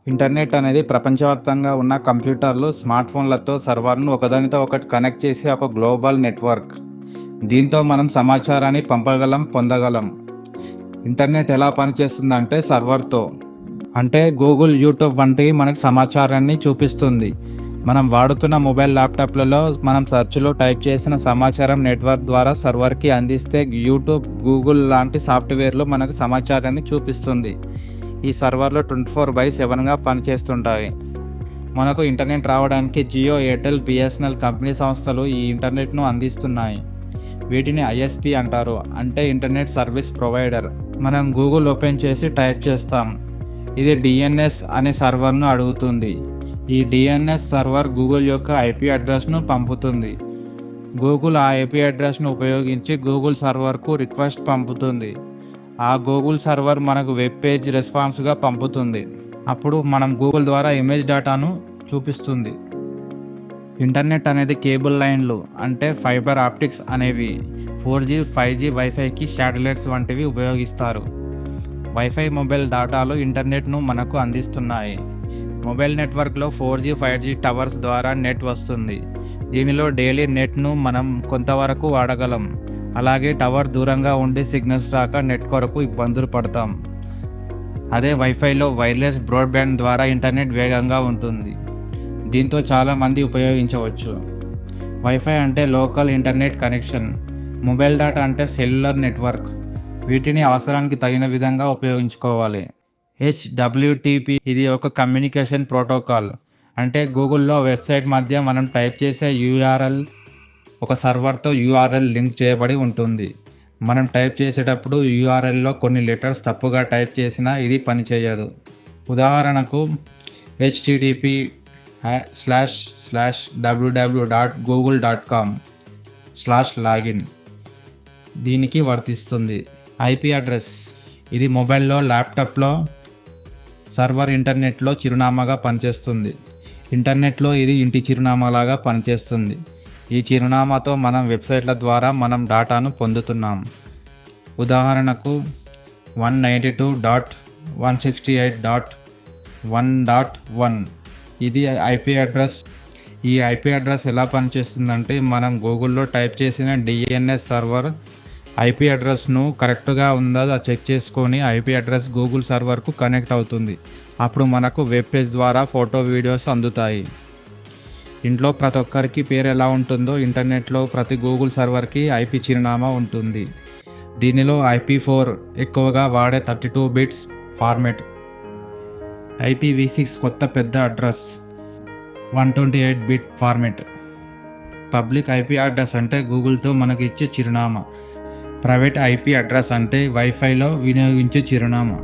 Internet అనేది ప్రపంచవ్యాప్తంగా ఉన్న కంప్యూటర్లు, స్మార్ట్ ఫోన్లతో సర్వర్ను ఒకదానితో ఒకటి కనెక్ట్ చేసే ఒక గ్లోబల్ నెట్వర్క్. దీంతో మనం సమాచారాన్ని పంపగలం, పొందగలం. ఇంటర్నెట్ ఎలా పనిచేస్తుందంటే సర్వర్తో, అంటే గూగుల్, యూట్యూబ్ వంటివి మనకు సమాచారాన్ని చూపిస్తుంది. మనం వాడుతున్న మొబైల్, ల్యాప్టాప్లలో మనం సెర్చ్లో టైప్ చేసిన సమాచారం నెట్వర్క్ ద్వారా సర్వర్కి అందిస్తే యూట్యూబ్, గూగుల్ లాంటి సాఫ్ట్వేర్లు మనకు సమాచారాన్ని చూపిస్తుంది. ఈ సర్వర్లు 24/7గా పనిచేస్తుంటాయి. మనకు ఇంటర్నెట్ రావడానికి జియో, ఎయిర్టెల్, బిఎస్ఎన్ఎల్ కంపెనీ సంస్థలు ఈ ఇంటర్నెట్ను అందిస్తున్నాయి. వీటిని ఐఎస్పి అంటారు, అంటే ఇంటర్నెట్ సర్వీస్ ప్రొవైడర్. మనం గూగుల్ ఓపెన్ చేసి టైప్ చేస్తాం. ఇది డిఎన్ఎస్ అనే సర్వర్ను అడుగుతుంది. ఈ డిఎన్ఎస్ సర్వర్ గూగుల్ యొక్క ఐపీ అడ్రస్ను పంపుతుంది. గూగుల్ ఆ ఐపీ అడ్రస్ను ఉపయోగించి గూగుల్ సర్వర్కు రిక్వెస్ట్ పంపుతుంది. ఆ గూగుల్ సర్వర్ మనకు వెబ్ పేజ్ రెస్పాన్స్గా పంపుతుంది. అప్పుడు మనం గూగుల్ ద్వారా ఇమేజ్ డేటాను చూపిస్తుంది. ఇంటర్నెట్ అనేది కేబుల్ లైన్లు, అంటే ఫైబర్ ఆప్టిక్స్ అనేవి 4G, 5G, వైఫైకి శాటిలైట్స్ వంటివి ఉపయోగిస్తారు. వైఫై మొబైల్ డేటాలు ఇంటర్నెట్ను మనకు అందిస్తున్నాయి. మొబైల్ నెట్వర్క్లో 4G, 5G టవర్స్ ద్వారా నెట్ వస్తుంది. దీనిలో డైలీ నెట్ను మనం కొంతవరకు వాడగలం. అలాగే టవర్ దూరంగా ఉండి సిగ్నల్స్ రాక నెట్ కొరకు ఇబ్బందులు పడతాం. అదే వైఫైలో వైర్లెస్ బ్రాడ్బ్యాండ్ ద్వారా ఇంటర్నెట్ వేగంగా ఉంటుంది. దీంతో చాలామంది ఉపయోగించవచ్చు. వైఫై అంటే local internet connection. Mobile data అంటే సెల్యులర్ నెట్వర్క్. వీటిని అవసరానికి తగిన విధంగా ఉపయోగించుకోవాలి. HWTP ఇది ఒక కమ్యూనికేషన్ ప్రోటోకాల్. అంటే గూగుల్లో వెబ్సైట్ మధ్య మనం టైప్ చేసే URL ఒక సర్వర్తో URL లింక్ చేయబడి ఉంటుంది. మనం టైప్ చేసేటప్పుడు URLలో కొన్ని లెటర్స్ తప్పుగా టైప్ చేసినా ఇది పనిచేయదు. ఉదాహరణకు http://www.google.com/login దీనికి వర్తిస్తుంది. ఐపీ అడ్రస్ ఇది మొబైల్లో, ల్యాప్టాప్లో సర్వర్ ఇంటర్నెట్లో చిరునామాగా పనిచేస్తుంది. ఇంటర్నెట్లో ఇది ఇంటి చిరునామాలాగా పనిచేస్తుంది. ఈ చిరునామాతో మనం వెబ్సైట్ల ద్వారా మనం డేటాను పొందుతున్నాం. ఉదాహరణకు 192.168.1.1 ఇది ఐపీ అడ్రస్. ఈ ఐపీ అడ్రస్ ఎలా పనిచేస్తుందంటే మనం గూగుల్లో టైప్ చేసిన డిఎన్ఎస్ సర్వర్ ఐపీ అడ్రస్ను కరెక్ట్గా ఉందా చెక్ చేసుకొని ఐపీ అడ్రస్ గూగుల్ సర్వర్కు కనెక్ట్ అవుతుంది. అప్పుడు మనకు వెబ్ పేజ్ ద్వారా ఫోటో, వీడియోస్ అందుతాయి. ఇంట్లో ప్రతి ఒక్కరికి పేరు ఎలా ఉంటుందో ఇంటర్నెట్లో ప్రతి గూగుల్ సర్వర్కి ఐపీ చిరునామా ఉంటుంది. దీనిలో IP4 ఎక్కువగా వాడే 32 బిట్స్ ఫార్మెట్. IPv6 కొత్త పెద్ద address 128 bit format. Public IP address అంటే గూగుల్తో మనకి ఇచ్చే చిరునామా. ప్రైవేట్ ఐపీ అడ్రస్ అంటే వైఫైలో వినియోగించే చిరునామా.